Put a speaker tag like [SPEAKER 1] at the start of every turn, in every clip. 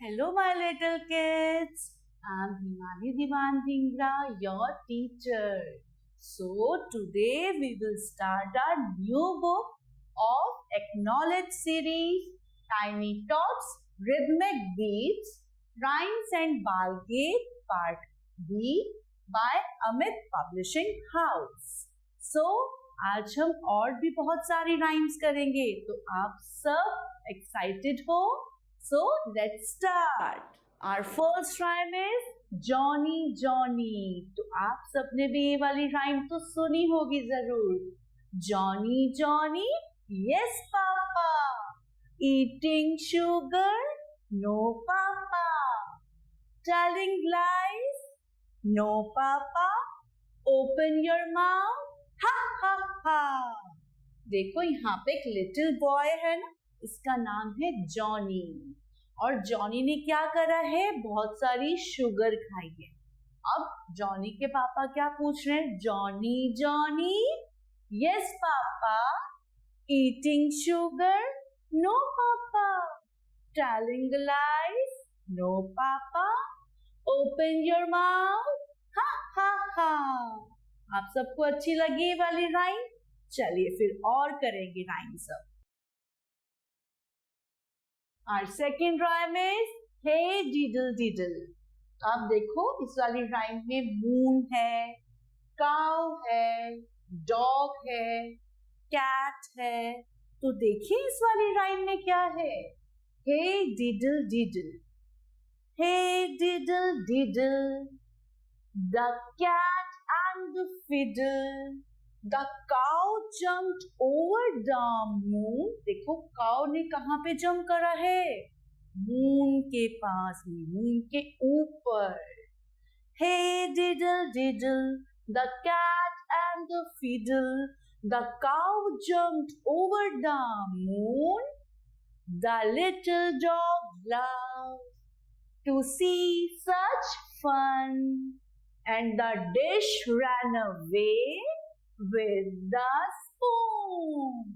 [SPEAKER 1] Hello, my little kids. I'm Himani Diwan Dhingra, your teacher. So, today we will start our new book of Acknowledge series, Tiny Tots, Rhythmic Beats, Rhymes and Balgate, Part B by Amit Publishing House. So, आज हम और भी बहुत सारी rhymes करेंगे, तो आप सब एक्साइटेड हो? So let's start. Our first rhyme is Johnny Johnny. तो आप सबने भी ये वाली राइम तो सुनी होगी जरूर. Johnny Johnny, yes papa. Eating sugar, no papa. Telling lies, no papa. Open your mouth, ha ha ha. देखो यहाँ पे एक लिटिल बॉय है ना, इसका नाम है जॉनी. और जॉनी ने क्या करा है? बहुत सारी शुगर खाई है. अब जॉनी के पापा क्या पूछ रहे हैं? Johnny Johnny, yes papa. Eating sugar, no papa. Telling lies, no papa. Open your mouth, ha ha हा. आप सबको अच्छी लगी ये वाली राइम? चलिए फिर और करेंगे राइम सब. Our second rhyme is Hey Diddle Diddle. आप देखो इस वाली राइम में मून है, काउ है, डॉग है, कैट है. तो देखिए इस वाली राइम में क्या है? Hey Diddle Diddle. Hey Diddle Diddle. The cat and the fiddle. The cow jumped over the moon. देखो काउ ने कहाँ पे जंप करा है? मून के पास में, मून के ऊपर. Hey diddle diddle, the cat and the fiddle. The cow jumped over the moon. The little dog loved to see such fun, and the dish ran away with the spoon.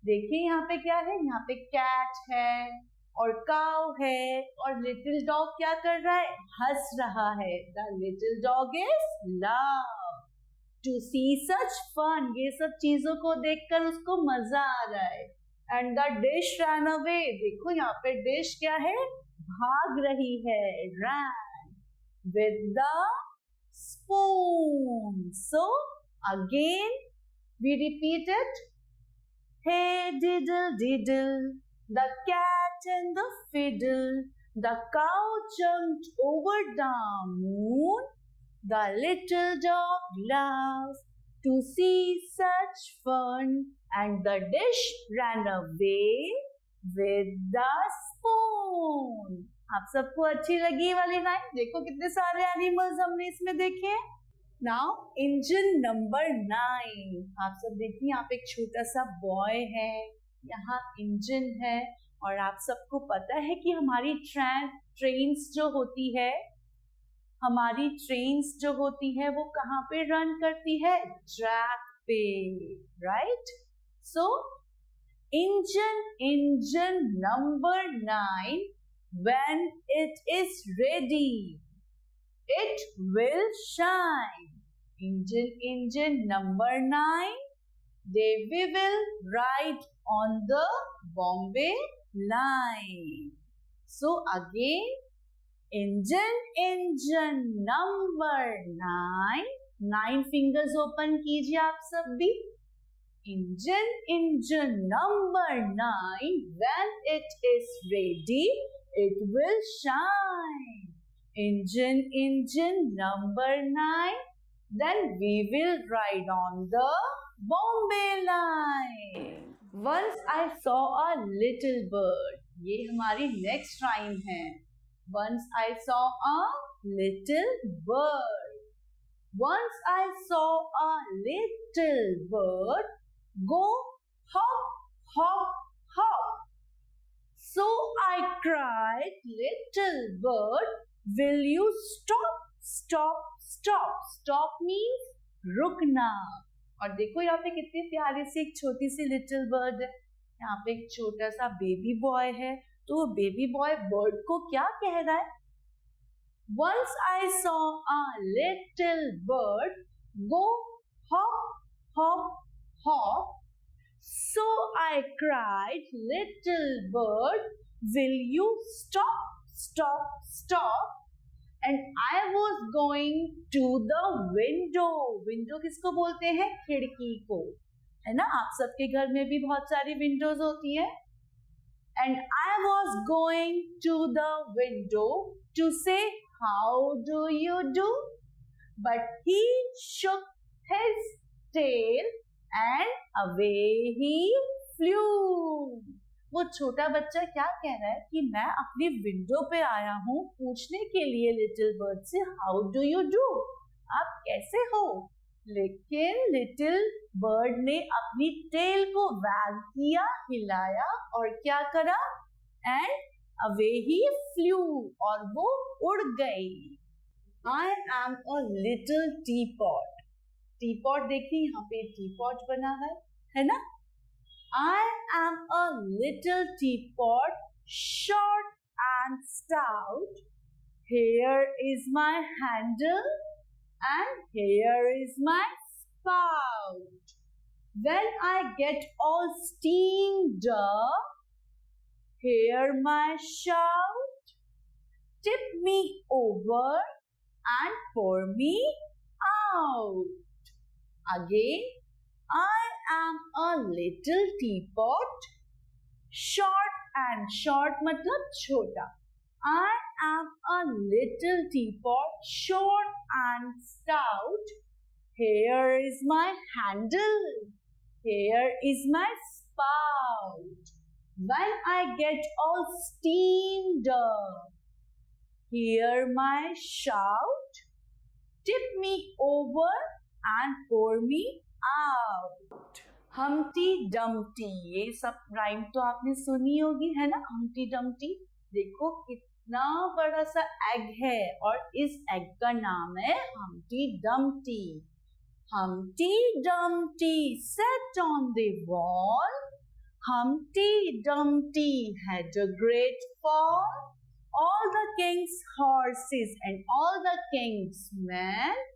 [SPEAKER 1] देखिए यहाँ पे क्या है? यहाँ पे cat है और cow है और लिटिल डॉग क्या कर रहा है? हंस रहा है. The little dog is love to see such fun. ये सब चीजों को देखकर उसको मजा आ रहा है. And the dish ran away. देखो यहाँ पे डिश क्या है? भाग रही है. Ran with the spoon. So again we repeat it. Hey diddle diddle, the cat and the fiddle. The cow jumped over the moon. The little dog laughs to see such fun, and the dish ran away with the spoon. आप सबको अच्छी लगी वाली line? देखो कितने सारे animals हमने इसमें देखे. Now engine number 9. आप सब देखिए यहाँ पे एक छोटा सा बॉय है, यहाँ इंजन है. और आप सबको पता है कि हमारी ट्रेन्स जो होती है, वो कहाँ पे रन करती है? ट्रैक पे, right? So engine number 9, when it is ready, it will shine. Engine number 9, we will ride on the Bombay line. So again, engine number 9. 9 fingers open कीजिए आप सब भी. Engine number 9, when it is ready, it will shine. Engine number 9, then we will ride on the Bombay line. Once I saw a little bird. ये हमारी next rhyme है. Once I saw a little bird. Once I saw a little bird go hop, hop, hop. So I cried, little bird, will you stop, stop, stop. Stop means रुकना. और देखो यहाँ पे कितनी प्यारी सी एक छोटी सी लिटिल बर्ड है. यहाँ पे एक छोटा सा बेबी बॉय है. तो बेबी बॉय बर्ड को क्या कह रहा है? Once I saw a little bird go hop, hop, hop. So I cried, little bird, will you stop, stop, stop? And I was going to the window. Window किसको बोलते हैं? खिड़की को, है ना? आप सबके घर में भी बहुत सारी विंडोज होती है. And I was going to the window to say, how do you do? But he shook his tail and away he flew. वो छोटा बच्चा क्या कह रहा है कि मैं अपनी विंडो पे आया हूँ पूछने के लिए लिटिल बर्ड से, हाउ डू यू डू? आप कैसे हो? लेकिन लिटिल बर्ड ने अपनी टेल को वैग किया, हिलाया और क्या करा? एंड अवे ही फ्लू, और वो उड़ गई. I am a little T pot. T pot देखिए यहाँ पे टी पॉट बना है ना? I am a little teapot, short and stout. Here is my handle and here is my spout. When I get all steamed up, hear my shout. Tip me over and pour me out. Again, I am a little teapot, short and short मतलब छोटा. I am a little teapot, short and stout. Here is my handle. Here is my spout. When I get all steamed up, hear my shout. Tip me over and pour me out. Humpty Dumpty, ये सब rhyme तो आपने सुनी होगी, है ना? Humpty Dumpty. देखो कितना बड़ा सा एग है और इस एग का नाम है Humpty Dumpty. Humpty Dumpty sat on the wall. Humpty Dumpty had a great fall. All the king's horses and all the king's men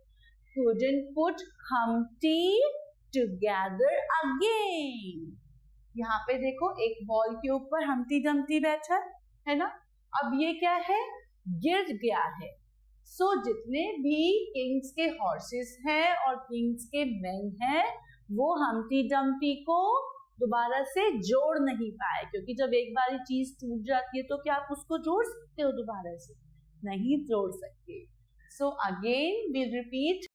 [SPEAKER 1] couldn't put Humpty together again. यहाँ पे देखो एक बॉल के ऊपर Humpty Dumpty बैठा है ना? अब ये क्या है? गिर गया है. सो जितने भी किंग्स के हॉर्सेस हैं और किंग्स के मेन हैं, वो Humpty Dumpty को दोबारा से जोड़ नहीं पाए, क्योंकि जब एक बार चीज टूट जाती है तो क्या आप उसको जोड़ सकते हो? दोबारा से नहीं जोड़ सकते. So again we repeat.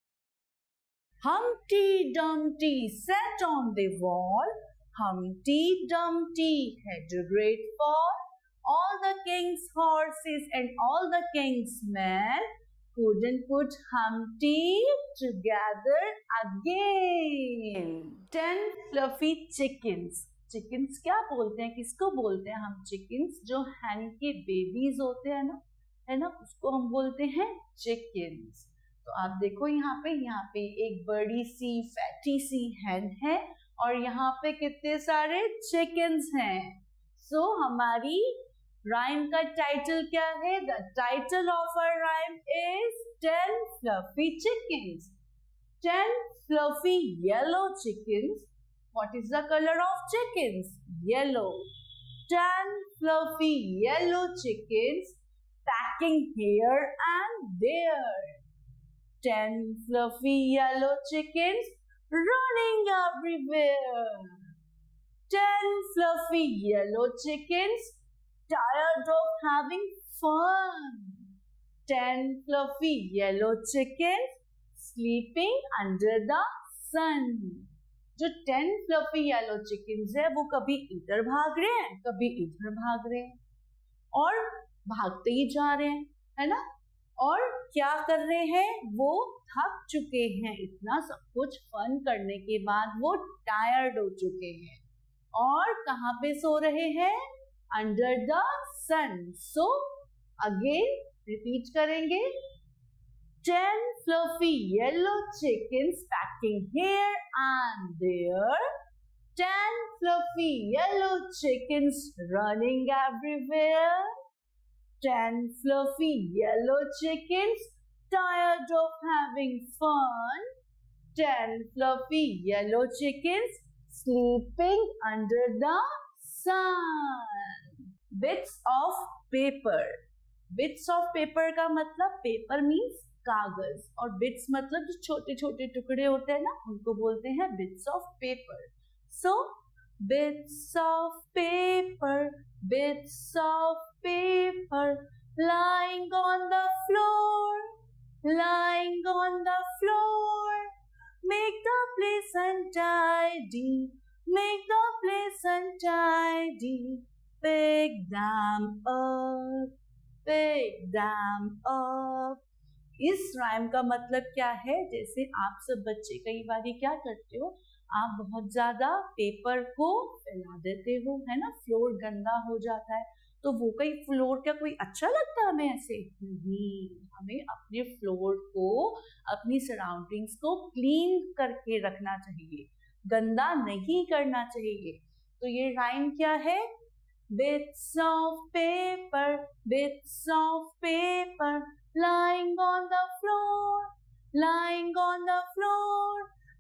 [SPEAKER 1] Humpty Dumpty sat on the wall. Humpty Dumpty had a great fall. All the king's horses and all the king's men couldn't put Humpty together again. 10 fluffy chickens. Chickens क्या बोलते हैं? किसको बोलते हैं हम? Chickens जो hen के babies होते हैं ना, है ना? उसको हम बोलते हैं chickens. तो आप देखो यहाँ पे एक बड़ी सी फैटी सी hen है और यहाँ पे कितने सारे chickens हैं. सो हमारी राइम का टाइटल क्या है? The title of our rhyme is 10 fluffy chickens. 10 fluffy yellow chickens. What is the color of chickens? Yellow. 10 fluffy yellow chickens packing here and there. 10 fluffy yellow chickens running everywhere. 10 fluffy yellow chickens tired of having fun. 10 fluffy yellow chickens sleeping under the sun. जो 10 fluffy yellow chickens है वो कभी इधर भाग रहे हैं, कभी इधर भाग रहे हैं और भागते ही जा रहे हैं, है ना? और क्या कर रहे हैं? वो थक चुके हैं. इतना सब कुछ फन करने के बाद वो टायर्ड हो चुके हैं और कहाँ पे सो रहे हैं? Under the sun. So again repeat करेंगे. 10 fluffy yellow chickens packing here and there. 10 fluffy yellow chickens running everywhere. 10 fluffy yellow chickens tired of having fun. 10 fluffy yellow chickens sleeping under the sun. Bits of paper. Bits of paper का मतलब paper means कागज और bits मतलब जो छोटे छोटे टुकड़े होते हैं ना उनको बोलते हैं bits of paper. So bits of paper lying on the floor, make the place untidy, pick them up. इस राइम का मतलब क्या है? जैसे आप सब बच्चे कई बार क्या करते हो, आप बहुत ज्यादा पेपर को फैला देते हो, है ना, फ्लोर गंदा हो जाता है, तो वो कई फ्लोर क्या कोई अच्छा लगता है हमें ऐसे? नहीं, हमें अपने फ्लोर को, अपनी सराउंडिंग्स को क्लीन करके रखना चाहिए, गंदा नहीं करना चाहिए. तो ये राइम क्या है? Bits of paper lying on the floor,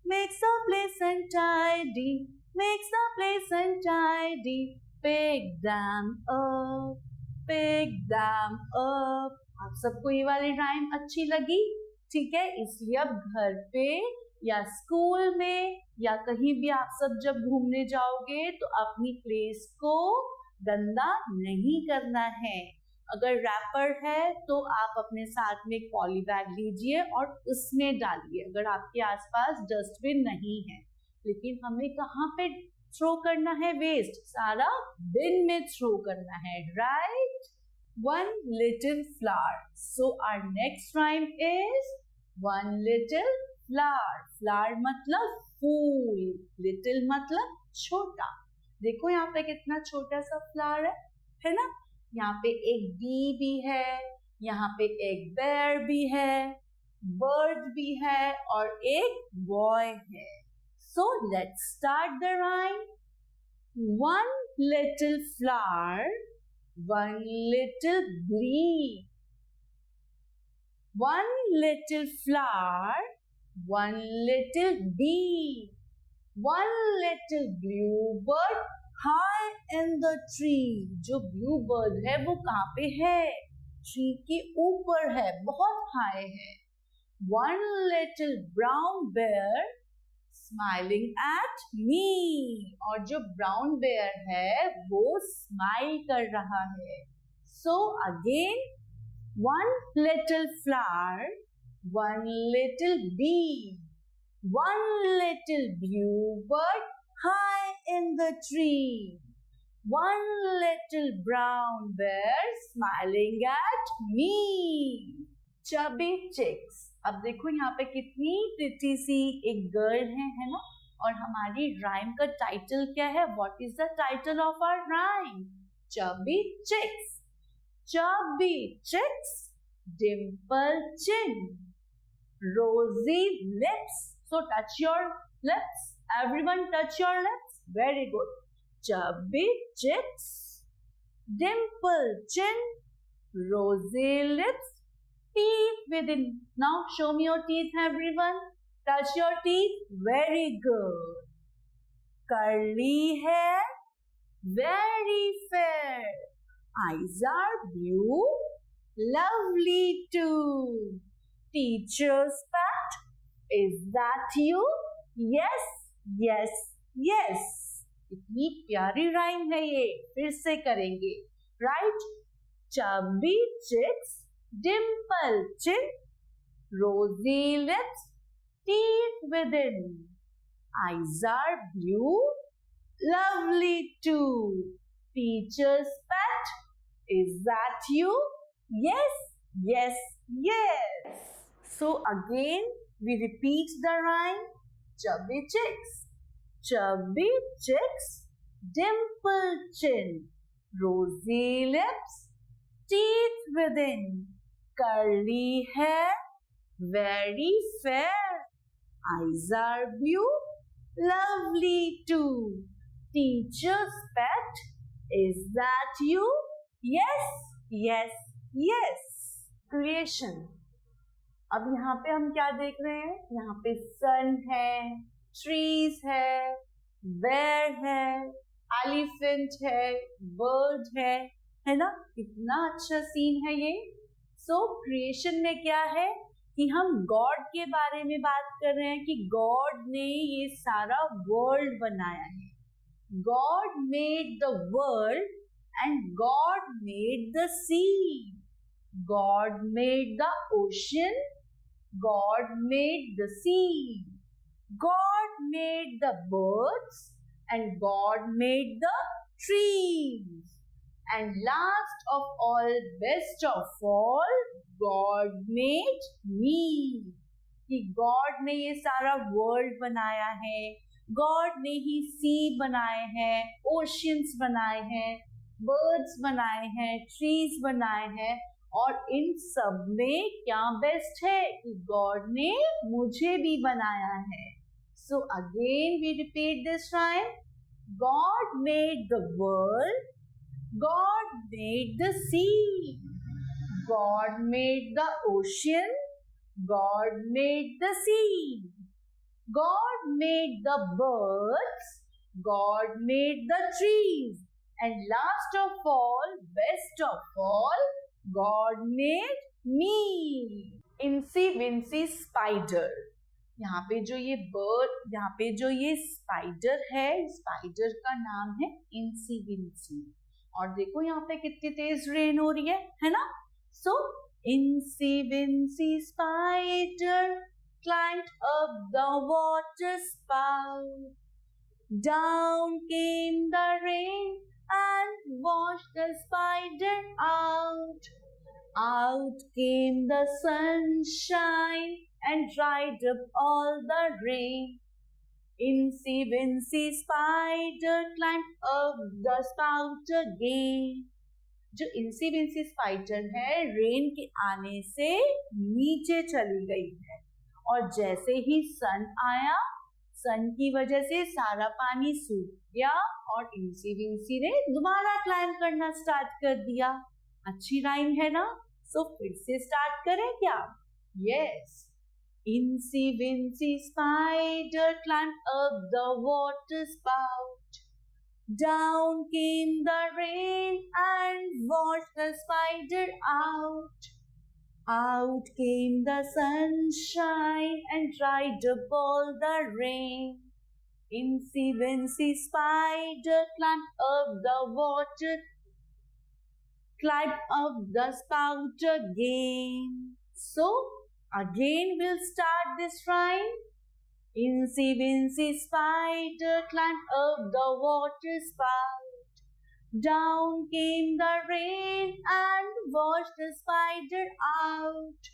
[SPEAKER 1] makes the place untidy, pick them up. आप सबको ये वाली राइम अच्छी लगी? ठीक है, इसलिए अब घर पे या स्कूल में या कहीं भी आप सब जब घूमने जाओगे तो अपनी प्लेस को गंदा नहीं करना है. अगर रैपर है तो आप अपने साथ में पॉली बैग लीजिए और उसमें डालिए, अगर आपके आसपास डस्टबिन नहीं है. लेकिन हमें कहाँ पे थ्रो करना है वेस्ट? सारा बिन में थ्रो करना है, right? One little flower. So our next rhyme is one little flower. Flower मतलब फूल, little मतलब छोटा. देखो यहाँ पे कितना छोटा सा फ्लावर है ना? यहाँ पे एक बी भी है, यहाँ पे एक बेयर भी है, बर्ड भी है और एक बॉय है. So let's start the rhyme. One little flower, one little bee. One little flower, one little bee. One little bluebird high in the tree. जो bluebird है वो कहाँ पे है? ट्री के ऊपर है, बहुत हाई है. One little brown bear smiling at me. और जो brown bear है वो smile कर रहा है. So again, one little flower, one little bee. One little bluebird high in the tree. One little brown bear smiling at me. Chubby chicks. अब देखो यहाँ पे कितनी प्रिटी सी एक गर्ल है ना? और हमारी राइम का टाइटल क्या है? What is the title of our rhyme? Chubby chicks. Chubby chicks, dimple chin, rosy lips. So touch your lips. Everyone touch your lips. Very good. Chubby chicks, dimple chin, rosy lips, teeth within. Now show me your teeth, everyone. Touch your teeth. Very good. Curly hair, very fair. Eyes are blue, lovely too. Teacher's pet. Is that you? Yes, yes, yes. इतनी प्यारी rhyme है ये, फिर से करेंगे. Right? Chubby chicks, dimple chin, rosy lips, teeth within. Eyes are blue, lovely too. Teacher's pet. Is that you? Yes, yes, yes. So again, we repeat the rhyme. Chubby chicks. Chubby chicks, dimple chin, rosy lips, teeth within, curly hair, very fair. Eyes are blue, Lovely too. Teacher's pet, is that you? Yes, yes, yes. Creation. अब यहाँ पे हम क्या देख रहे हैं? यहाँ पे sun है, trees है, bear है, elephant है, bird है ना? कितना अच्छा सीन है ये. So creation में क्या है कि हम गॉड के बारे में बात कर रहे हैं कि गॉड ने ये सारा वर्ल्ड बनाया है. God made the world and God made the sea. God made the ocean. God made the sea. God made the birds and God made the trees. And last of all, best of all, God made me. कि God ने ये सारा world बनाया है. God ने ही सी बनाए हैं, oceans बनाए हैं, बर्ड्स बनाए हैं, ट्रीज बनाए हैं. और इन सब में क्या बेस्ट है कि God ने मुझे भी बनाया है. So again we repeat this rhyme. God made the world. God made the sea. God made the ocean. God made the sea. God made the birds. God made the trees. And last of all, best of all, God made me. Incy Wincy Spider. यहाँ पे जो ये bird, यहाँ पे जो ये spider है, spider का नाम है इंसी विंसी. और देखो यहाँ पे कितनी तेज रेन हो रही है ना? So incy wincy spider climbed up the water spout. Down came the rain and washed the spider out. Out came the sunshine and dried up all the rain. Incy Wincy Spider climbed up the spout again. जो इंसी wincy spider है rain के आने से नीचे चली गई है. और जैसे ही सन आया, सन की वजह से सारा पानी सूख गया और इंसी विंसी ने दोबारा क्लाइंब करना स्टार्ट कर दिया. अच्छी राइम है ना? सो फिर से स्टार्ट करें क्या? Yes. Incy Wincy Spider climbed up the water spout. Down came the rain and washed the spider out. Out came the sunshine and dried up all the rain. Incy Wincy Spider climbed up the water, climbed up the spout again. So, again we'll start this rhyme. Incy Wincy Spider climbed up the water spout. Down came the rain and washed the spider out.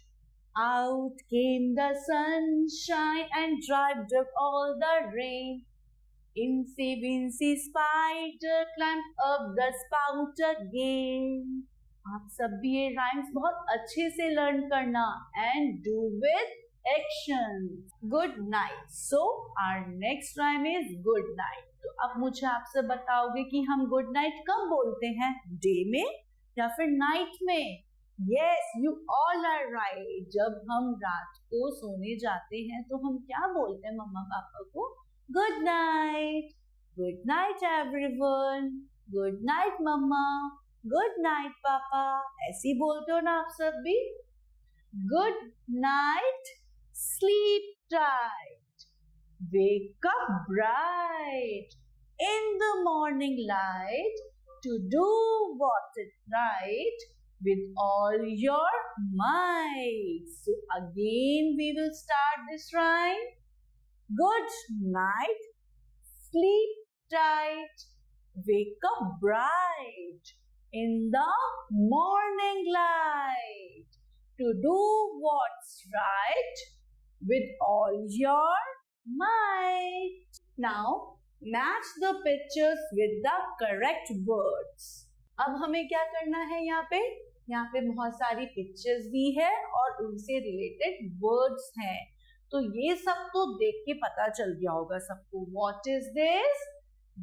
[SPEAKER 1] Out came the sunshine and dried up all the rain. Incy Wincy Spider climbed up the spout again. आप सब भी ये rhymes बहुत अच्छे से learn करना and do with action. Good night. So our next rhyme is good night. तो अब मुझे आपसे बताओगे कि हम गुड नाइट कब बोलते हैं? डे में या फिर नाइट में? Yes, you all are right. जब हम रात को सोने जाते हैं तो हम क्या बोलते हैं मम्मा पापा को? Good night. Good night everyone. Good night मम्मा. गुड नाइट पापा. ऐसी बोलते हो ना आप सब भी? Good night. Sleep tight. Wake up bright in the morning light to do what is right with all your might. So again we will start this rhyme. Good night. Sleep tight. Wake up bright in the morning light to do what's right with all your might. Now match the pictures with the correct words. अब हमें क्या करना है? यहाँ पे बहुत सारी pictures दी है और उनसे रिलेटेड वर्ड्स हैं. तो ये सब तो देख के पता चल गया होगा सबको. What is this?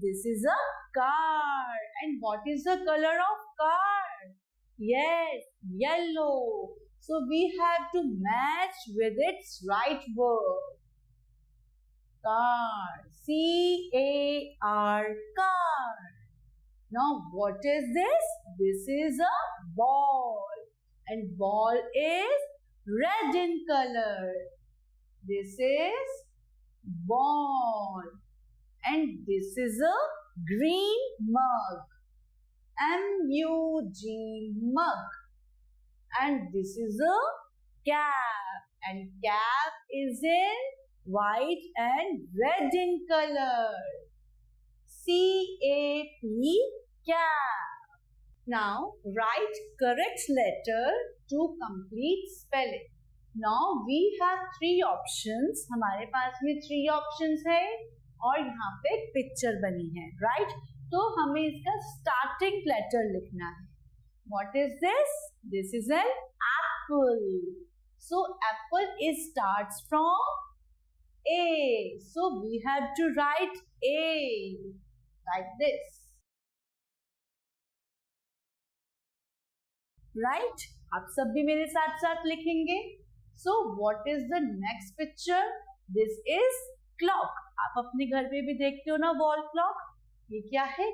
[SPEAKER 1] This is a car. And what is the color of car? Yes, yellow. So we have to match with its right word. Car. C-A-R, car. Now what is this? This is a ball. And ball is red in color. This is ball. And this is a green mug. M-U-G, mug. And this is a cap. And cap is in white and red in color. C-A-P, cap. Now write correct letter to complete spelling. Now we have 3 options. हमारे पास में 3 options है और यहाँ पे एक picture बनी है, right? तो हमें इसका starting letter लिखना है. What is this? This is an apple. So apple is starts from A. So we have to write A like this. Right? आप सब भी मेरे साथ साथ लिखेंगे. So what is the next picture? This is clock. आप अपने घर पे भी देखते हो ना wall clock. ये क्या है?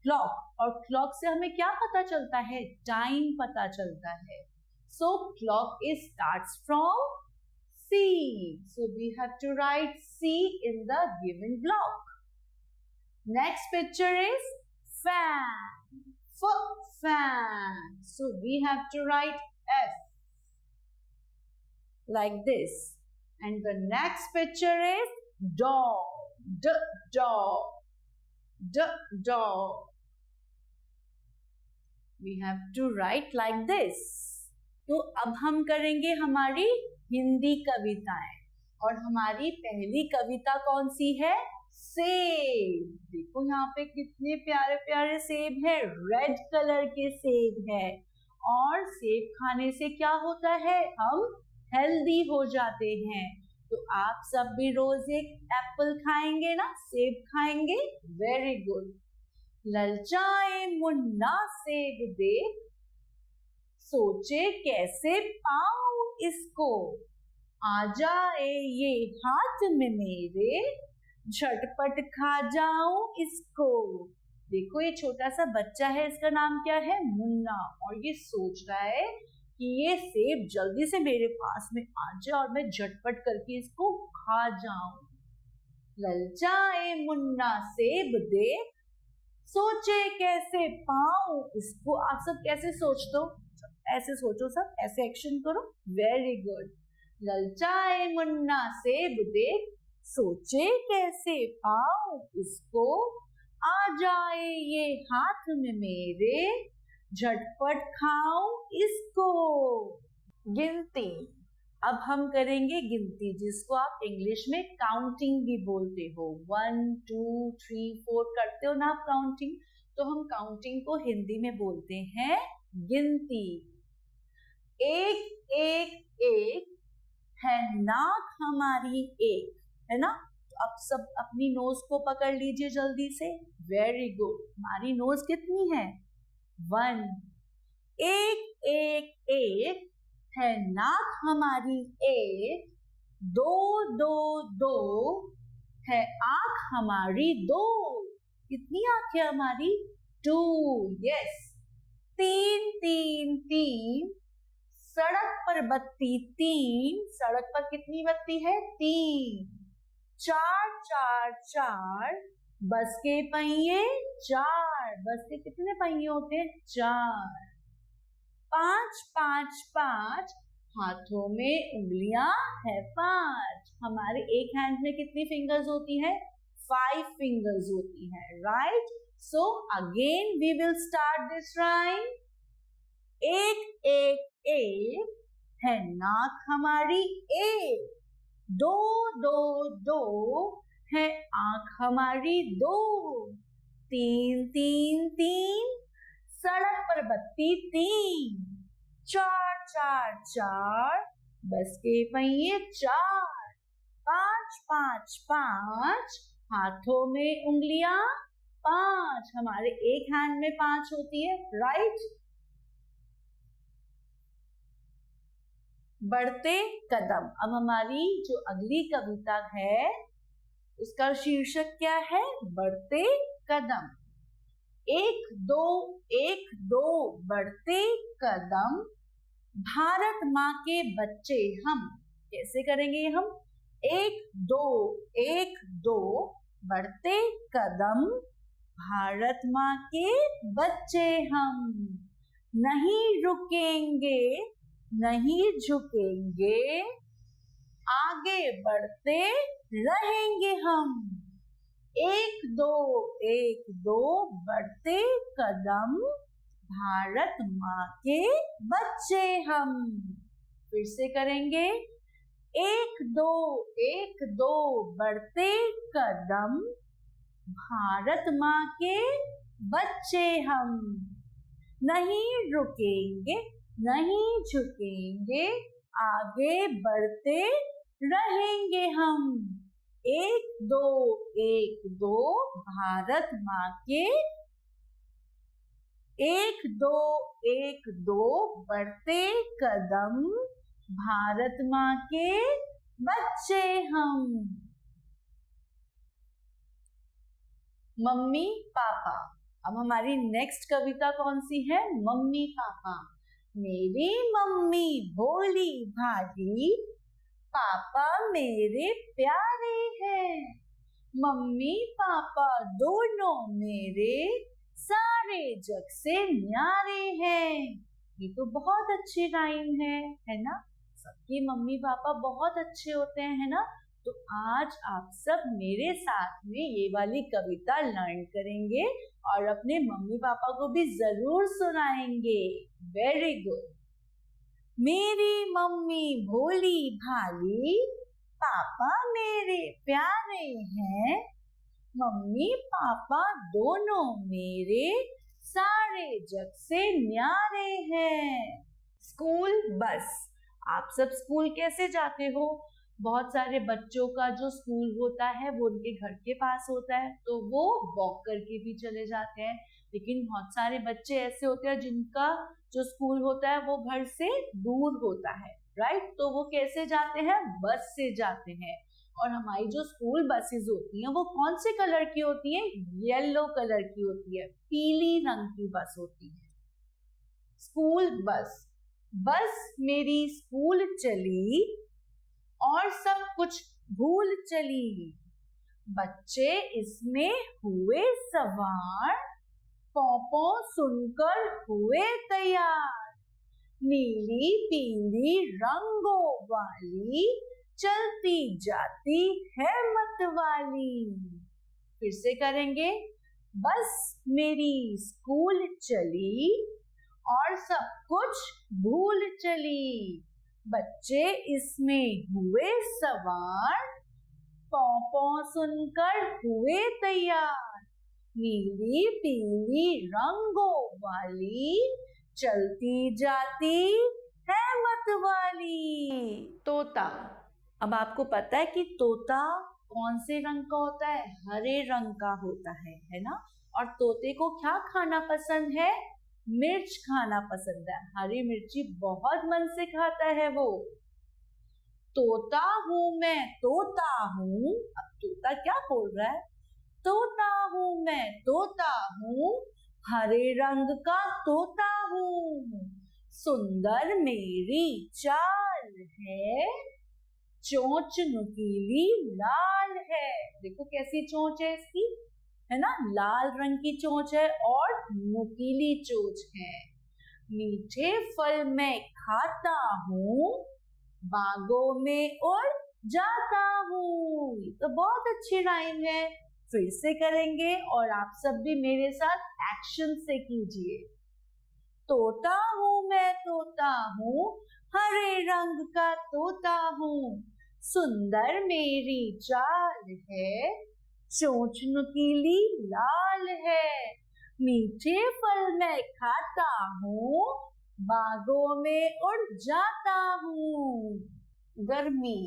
[SPEAKER 1] Clock. और clock से हमें क्या पता चलता है? Time पता चलता है. So clock is starts from C. So we have to write C in the given block. Next picture is fan. Fan. So we have to write F like this. And the next picture is dog. Dog. Dog. We have to write like this. तो अब हम करेंगे हमारी हिंदी कविताएं. और हमारी पहली कविता कौन सी है? सेब. देखो यहाँ पे कितने प्यारे प्यारे सेब है. रेड कलर के सेब है. और सेब खाने से क्या होता है? हम हेल्दी हो जाते हैं. तो आप सब भी रोज एक एप्पल खाएंगे ना, सेब खाएंगे. Very good. ललचाए मुन्ना सेब देख, सोचे कैसे पाऊं इसको, आ जाए ये हाथ में मेरे, झटपट खा जाऊं इसको. देखो ये छोटा सा बच्चा है, इसका नाम क्या है? मुन्ना. और ये सोच रहा है कि ये सेब जल्दी से मेरे पास में आ जाए और मैं झटपट करके इसको खा जाऊं. ललचाए मुन्ना सेब देख, सोचे कैसे पाऊं इसको. आप सब कैसे सोचते हो? ऐसे सोचो सब, ऐसे एक्शन करो. Very good. ललचाए मुन्ना सेब देख, सोचे कैसे पाऊं इसको, आ जाए ये हाथ में मेरे, झटपट खाऊं इसको. गिनती. अब हम करेंगे गिनती, जिसको आप इंग्लिश में काउंटिंग भी बोलते हो. 1 2 3 4 करते हो ना आप काउंटिंग. तो हम काउंटिंग को हिंदी में बोलते हैं गिनती. एक एक एक है नाक हमारी एक, है ना. तो अब सब अपनी नोज को पकड़ लीजिए जल्दी से. Very good. हमारी नोज कितनी है? 1. एक एक एक है नाक हमारी एक, 2 2 2 है आंख हमारी 2. कितनी आंख है हमारी? 2. यस. 3 3 3 सड़क पर बत्ती 3. सड़क पर कितनी बत्ती है? 3. 4 4 4 बस के पहिए 4. बस के कितने पहिए होते हैं? 4. 5 5 5 हाथों में उंगलियां है 5. हमारे एक हैंड में कितनी फिंगर्स होती है? 5 फिंगर्स होती है. Right. So again we will start this rhyme. एक एक एक है नाक हमारी एक, 2 2 2 है आंख हमारी 2. 3 3 3 सड़क पर बत्ती 3. 4 4 4 बस के पहिए 4. 5 5 5, हाथों में उंगलियां 5, हमारे एक हैंड में 5 होती है, राइट। बढ़ते कदम। अब हमारी जो अगली कविता है उसका शीर्षक क्या है? बढ़ते कदम। 1 2 बढ़ते कदम, भारत माँ के बच्चे हम। कैसे करेंगे हम? 1 2 बढ़ते कदम, भारत माँ के बच्चे हम। नहीं रुकेंगे, नहीं झुकेंगे, आगे बढ़ते रहेंगे हम। 1 2 बढ़ते कदम, भारत माँ के बच्चे हम। फिर से करेंगे। 1 2 बढ़ते कदम, भारत माँ के बच्चे हम। नहीं रुकेंगे, नहीं झुकेंगे, आगे बढ़ते रहेंगे हम। 1 2 भारत माँ के, 1 2 बढ़ते कदम, भारत माँ के बच्चे हम। Mummy papa. अब हमारी नेक्स्ट कविता कौन सी है? Mummy papa. मेरी मम्मी भोली भाली, पापा मेरे प्यारे हैं। मम्मी पापा दोनों मेरे, सारे जग से न्यारे हैं। ये तो बहुत अच्छी लाइन है ना? सबके मम्मी पापा बहुत अच्छे होते हैं, है ना? तो आज आप सब मेरे साथ में ये वाली कविता लर्न करेंगे और अपने मम्मी पापा को भी जरूर सुनाएंगे। Very good. मेरी मम्मी भोली भाली, पापा मेरे प्यारे हैं। मम्मी पापा दोनों मेरे, सारे जग से न्यारे हैं। School bus. आप सब स्कूल कैसे जाते हो? बहुत सारे बच्चों का जो स्कूल होता है वो उनके घर के पास होता है, तो वो वॉक करके भी चले जाते हैं। लेकिन बहुत सारे बच्चे ऐसे होते हैं जिनका जो स्कूल होता है वो घर से दूर होता है, राइट? तो वो कैसे जाते हैं? बस से जाते हैं। और हमारी जो स्कूल बसेस होती हैं वो कौन से कलर की होती है? येलो कलर की होती है, पीली रंग की बस होती है। School bus. बस मेरी स्कूल चली और सब कुछ भूल चली। बच्चे इसमें हुए सवार, पौ सुनकर हुए तैयार। नीली पीली रंगों वाली, चलती जाती है मतवाली। फिर से करेंगे। बस मेरी स्कूल चली और सब कुछ भूल चली। बच्चे इसमें हुए सवार, पौ सुनकर हुए तैयार। नीली पीली रंगों वाली, चलती जाती है मतवाली। तोता। अब आपको पता है कि तोता कौन से रंग का होता है? हरे रंग का होता है ना? और तोते को क्या खाना पसंद है? मिर्च खाना पसंद है। हरी मिर्ची बहुत मन से खाता है वो। तोता हूँ मैं, तोता हूँ। अब तोता क्या बोल रहा है? तोता हूँ मैं, तोता हूँ, हरे रंग का तोता हूँ। सुंदर मेरी चाल है, चोंच नुकीली लाल है। देखो कैसी चोंच है इसकी, है ना? लाल रंग की चोंच है और नुकीली चोंच है। मीठे फल मैं खाता हूँ, बागों में उड़ जाता हूँ। ये तो बहुत अच्छी लाइन है। फिर से करेंगे और आप सब भी मेरे साथ एक्शन से कीजिए। तोता हूँ मैं, तोता हूँ, हरे रंग का तोता हूँ। सुंदर मेरी चाल है, चोंच नुकीली लाल है। मीठे फल मैं खाता हूँ, बागों में उड़ जाता हूँ। गर्मी।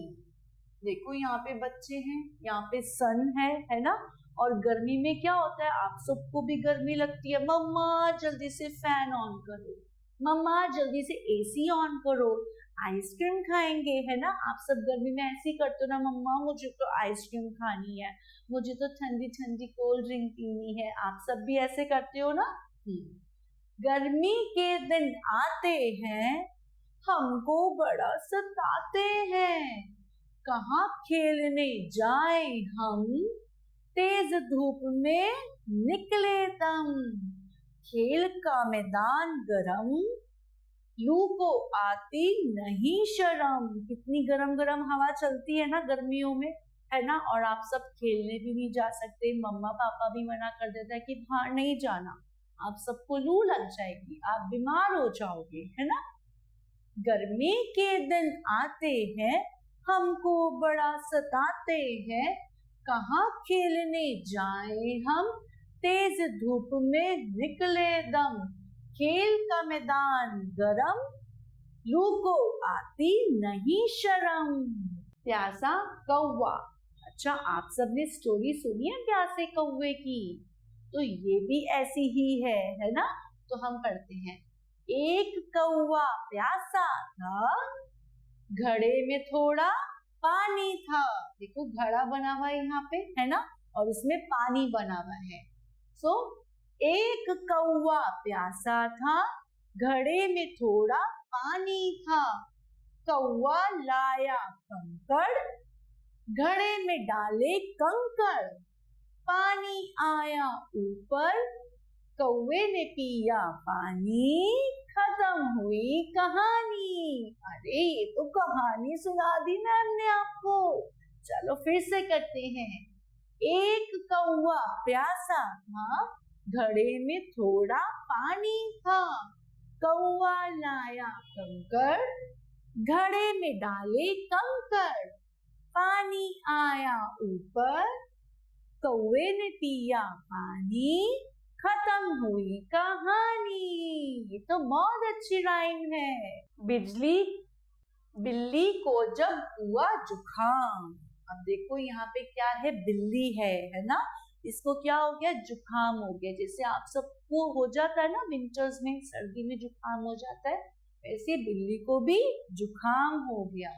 [SPEAKER 1] देखो यहाँ पे बच्चे हैं, यहाँ पे सन है ना। और गर्मी में क्या होता है, आप सबको भी गर्मी लगती है, मम्मा जल्दी से फैन ऑन करो, मम्मा जल्दी से एसी ऑन करो, आइसक्रीम खाएंगे, है ना। आप सब गर्मी में ऐसे ही करते हो ना, मम्मा मुझे तो आइसक्रीम खानी है, मुझे तो ठंडी ठंडी कोल्ड ड्रिंक पीनी है। आप सब भी ऐसे करते हो ना। गर्मी के दिन आते हैं, हमको बड़ा सताते हैं, कहाँ खेलने जाए हम, तेज धूप में निकले दम, खेल का मैदान गरम, लू को आती नहीं शर्म। कितनी गरम गरम हवा चलती है ना गर्मियों में, है ना। और आप सब खेलने भी नहीं जा सकते, मम्मा पापा भी मना कर देता है कि बाहर नहीं जाना, आप सबको लू लग जाएगी, आप बीमार हो जाओगे, है ना। गर्मी के दिन आते हैं, हमको बड़ा सताते हैं, कहाँ खेलने जाए हम, तेज धूप में निकले दम, खेल का मैदान गरम, लू को आती नहीं शर्म। प्यासा कौवा। अच्छा, आप सबने स्टोरी सुनी है प्यासे कौवे की, तो ये भी ऐसी ही है ना। तो हम पढ़ते हैं। एक कौवा प्यासा था, घड़े में थोड़ा पानी था। देखो घड़ा बना हुआ है यहाँ पे, है ना, और इसमें पानी बना हुआ है। सो एक कौवा प्यासा था, घड़े में थोड़ा पानी था, कौवा लाया कंकड़, घड़े में डाले कंकड़, पानी आया ऊपर, कौवे ने पिया पानी, खत्म हुई कहानी। अरे ये तो कहानी सुना दी ना हमने आपको। चलो फिर से करते हैं। एक कौवा प्यासा था, घड़े में थोड़ा पानी था, कौवा लाया कंकड़, घड़े में डाले कंकड़, पानी आया ऊपर, कौवे ने पिया पानी, खत्म हुई कहानी। ये तो बहुत अच्छी राइम है। बिल्ली को जब हुआ जुखाम। अब देखो यहाँ पे क्या है, बिल्ली है ना। इसको क्या हो गया, जुखाम हो गया। जैसे आप सबको हो जाता है ना विंटर्स में, सर्दी में जुखाम हो जाता है, वैसे बिल्ली को भी जुखाम हो गया।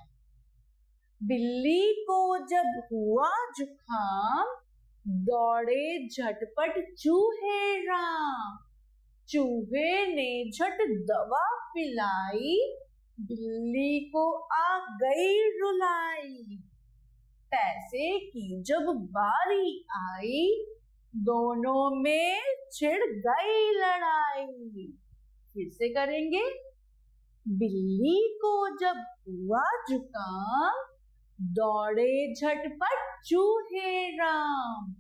[SPEAKER 1] बिल्ली को जब हुआ जुखाम, दौड़े झटपट चूहे राम, चूहे ने झट दवा पिलाई, बिल्ली को आ गई रुलाई। पैसे की जब बारी आई, दोनों में छिड़ गई लड़ाई। फिर से करेंगे। बिल्ली को जब हुआ जुकाम, दौड़े झटपट चूहे राम,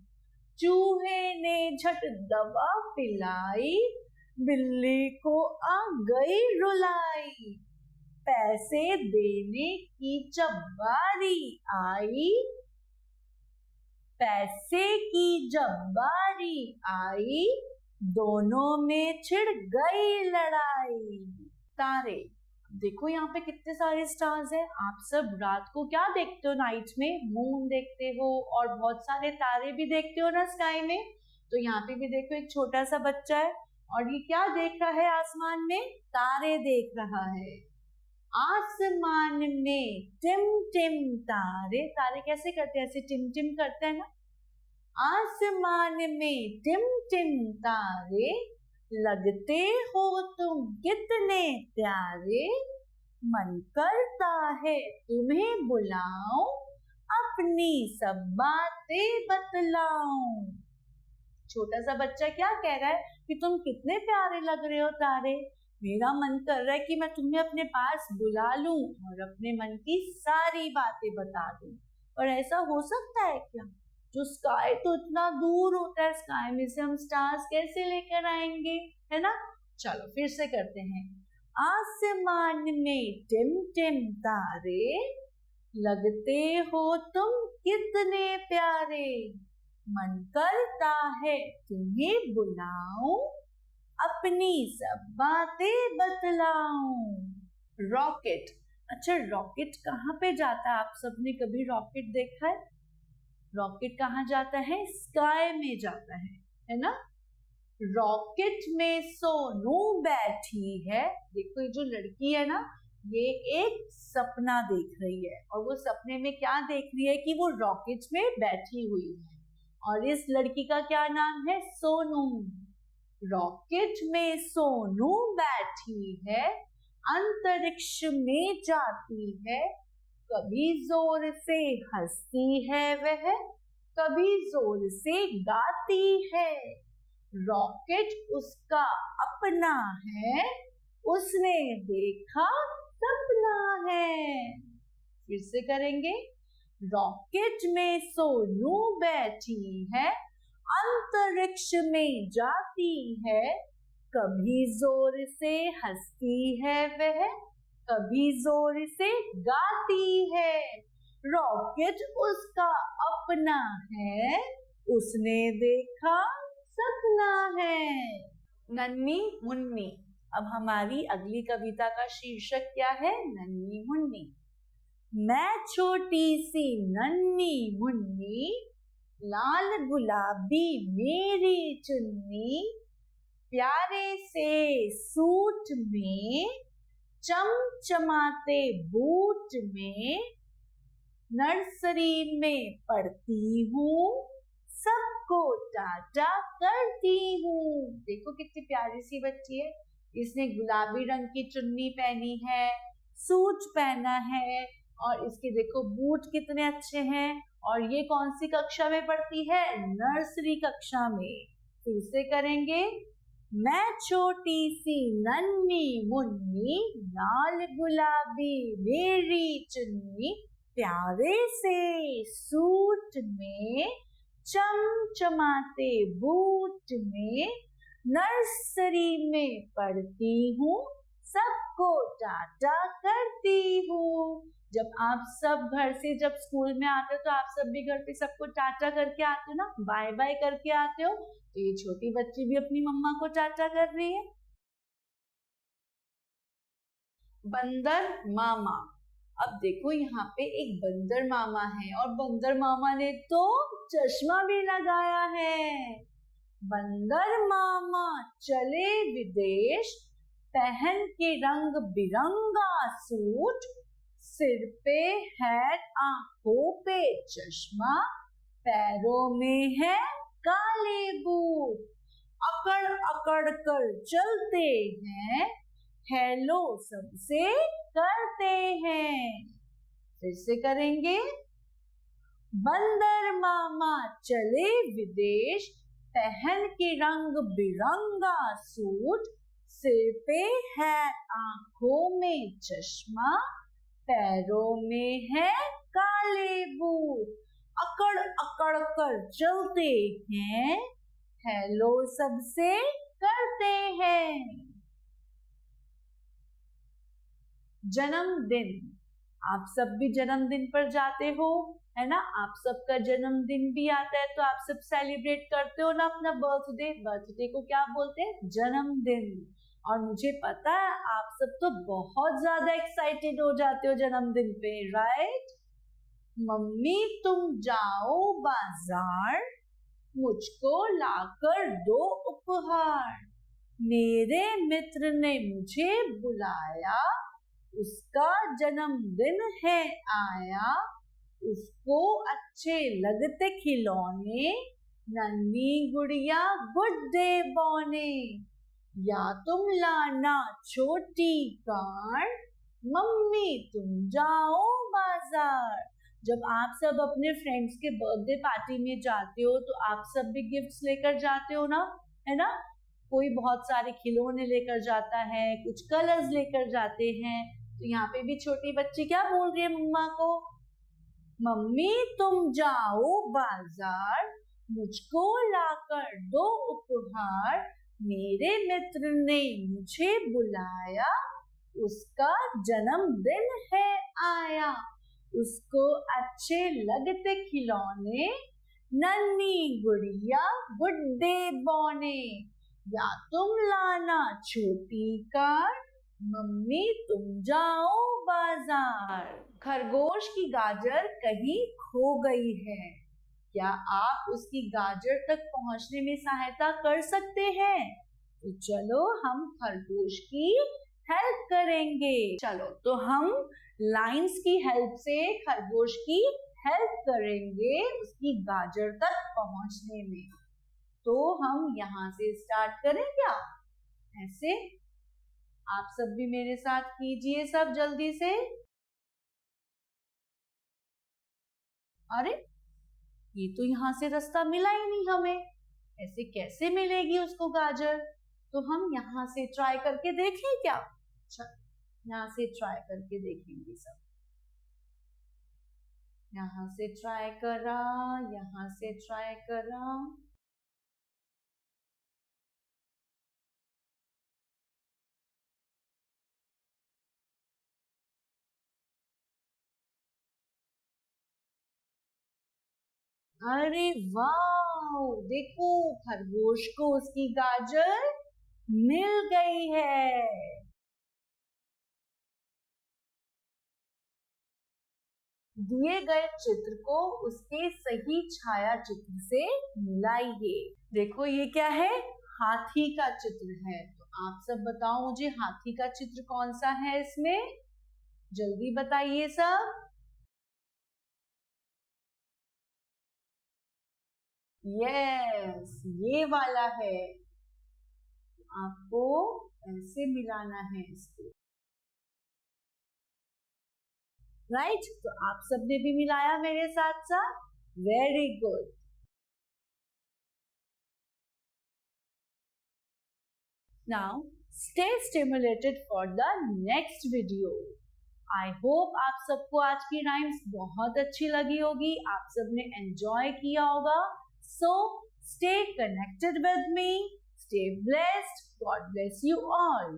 [SPEAKER 1] चूहे ने झट दवा पिलाई, बिल्ली को आ गई रुलाई। पैसे देने की जब बारी आई, पैसे की जब बारी आई, दोनों में छिड़ गई लड़ाई। तारे। देखो यहाँ पे कितने सारे स्टार्स हैं। आप सब रात को क्या देखते हो, नाइट में मून देखते हो और बहुत सारे तारे भी देखते हो ना स्काई में। तो यहाँ पे भी देखो एक छोटा सा बच्चा है और ये क्या देख रहा है, आसमान में तारे देख रहा है। आसमान में टिम टिम तारे। तारे कैसे करते हैं, ऐसे टिम टिम करते हैं ना। आसमान में टिम टिम तारे, लगते हो तुम कितने प्यारे, मन करता है तुम्हें बुलाऊं, अपनी सब बातें बतलाऊं। छोटा सा बच्चा क्या कह रहा है कि तुम कितने प्यारे लग रहे हो तारे, मेरा मन कर रहा है कि मैं तुम्हें अपने पास बुला लूं और अपने मन की सारी बातें बता दूं। और ऐसा हो सकता है क्या? जो स्काई तो इतना दूर होता है, स्काई में से हम स्टार्स कैसे लेकर आएंगे, है ना। चलो फिर से करते हैं। आसमान में टिम टिम तारे, लगते हो तुम कितने प्यारे, मन करता है तुम्हें बुलाऊं, अपनी सब बातें बतलाऊं। रॉकेट। अच्छा, रॉकेट कहाँ पे जाता है? आप सबने कभी रॉकेट देखा है? रॉकेट कहाँ जाता है? स्काई में जाता है ना? रॉकेट में सोनू बैठी है। देखो ये जो लड़की है ना, ये एक सपना देख रही है और वो सपने में क्या देख रही है कि वो रॉकेट में बैठी हुई है और इस लड़की का क्या नाम है? सोनू। रॉकेट में सोनू बैठी है, अंतरिक्ष में जाती है, कभी जोर से हंसती है वह, कभी जोर से गाती है। रॉकेट उसका अपना है, उसने देखा सपना है। फिर से करेंगे। रॉकेट में सोनू बैठी है, अंतरिक्ष में जाती है, कभी जोर से हंसती है वह, कभी जोर से गाती है। रॉकेट उसका अपना है, उसने देखा सपना है। नन्ही मुन्नी। अब हमारी अगली कविता का शीर्षक क्या है? नन्ही मुन्नी। मैं छोटी सी नन्ही मुन्नी, लाल गुलाबी मेरी चुन्नी, प्यारे से सूट में, चमचमाते बूट में, नर्सरी में पढ़ती हूँ, सबको टाटा करती हूँ। देखो कितनी प्यारी सी बच्ची है। इसने गुलाबी रंग की चुन्नी पहनी है, सूट पहना है और इसके देखो बूट कितने अच्छे हैं। और ये कौन सी कक्षा में पढ़ती है? नर्सरी कक्षा में। फिर से करेंगे। मैं छोटी सी नन्ही मुन्नी, लाल गुलाबी मेरी चुन्नी, प्यारे से सूट में, चमचमाते बूट में, नर्सरी में पढ़ती हूँ, सबको टाटा करती हूँ। जब आप सब घर से जब स्कूल में आते हो तो आप सब भी घर पे सबको टाटा करके आते हो ना, बाय बाय करके आते हो। तो ये छोटी बच्ची भी अपनी मम्मा को टाटा कर रही है। बंदर मामा। अब देखो यहाँ पे एक बंदर मामा है और बंदर मामा ने तो चश्मा भी लगाया है। बंदर मामा चले विदेश, पहन के रंग बिरंगा सूट, सिर पे हैट, आंखों पे चश्मा, पैरों में है काले बूट, अकड़ अकड़ कर चलते हैं, हेलो सबसे करते हैं। फिर से करेंगे। बंदर मामा चले विदेश, पहन के रंग बिरंगा सूट, सिर पे है आंखों में चश्मा, पैरों में है काले बूट, अकड़ अकड़ कर चलते हैं, हेलो सबसे करते हैं। जन्मदिन। आप सब भी जन्मदिन पर जाते हो, है ना? आप सबका जन्मदिन भी आता है तो आप सब सेलिब्रेट करते हो ना अपना बर्थडे। बर्थडे को क्या बोलते हैं? जन्मदिन। और मुझे पता है आप सब तो बहुत ज्यादा एक्साइटेड हो जाते हो जन्मदिन पे, राइट? मम्मी तुम जाओ बाजार, मुझको लाकर दो उपहार, मेरे मित्र ने मुझे बुलाया, उसका जन्मदिन है आया, उसको अच्छे लगते खिलौने, नन्ही गुड़िया गुड्डे बौने, या तुम लाना छोटी कार, मम्मी तुम जाओ बाजार। जब आप सब अपने फ्रेंड्स के बर्थडे पार्टी में जाते हो तो आप सब भी गिफ्ट्स लेकर जाते हो ना, है ना? कोई बहुत सारे खिलौने लेकर जाता है, कुछ कलर्स लेकर जाते हैं। तो यहाँ पे भी छोटी बच्ची क्या बोल रही है मम्मा को? मम्मी तुम जाओ बाजार, मुझको लाकर दो उपहार, मेरे मित्र ने मुझे बुलाया, उसका जन्मदिन है आया, उसको अच्छे लगते खिलौने, नन्ही गुड़िया गुड्डे बौने, या तुम लाना छोटी कार, मम्मी तुम जाओ बाजार। बाजार। खरगोश की गाजर कहीं खो गई है। क्या आप उसकी गाजर तक पहुंचने में सहायता कर सकते हैं? तो चलो हम खरगोश की हेल्प करेंगे। चलो तो हम लाइंस की हेल्प से खरगोश की हेल्प करेंगे उसकी गाजर तक पहुंचने में। तो हम यहाँ से स्टार्ट करें क्या? ऐसे आप सब भी मेरे साथ कीजिए सब जल्दी से। अरे ये तो यहाँ से रास्ता मिला ही नहीं हमें, ऐसे कैसे मिलेगी उसको गाजर? तो हम यहाँ से ट्राई करके देखें क्या? अच्छा यहाँ से ट्राई करके देखेंगे सब। यहाँ से ट्राई करा, यहाँ से ट्राई करा। अरे वाह, देखो खरगोश को उसकी गाजर मिल गई है। दिए गए चित्र को उसके सही छाया चित्र से मिलाइए। देखो ये क्या है? हाथी का चित्र है। तो आप सब बताओ मुझे हाथी का चित्र कौन सा है इसमें? जल्दी बताइए सब। यस, ये वाला है। आपको ऐसे मिलाना है इसको। राइट, तो आप सबने भी मिलाया मेरे साथ साथ। Very good. Now stay stimulated for the next video. I hope आप सबको आज की राइम्स बहुत अच्छी लगी होगी, आप सबने एंजॉय किया होगा। So stay connected with me, stay blessed, God bless you all.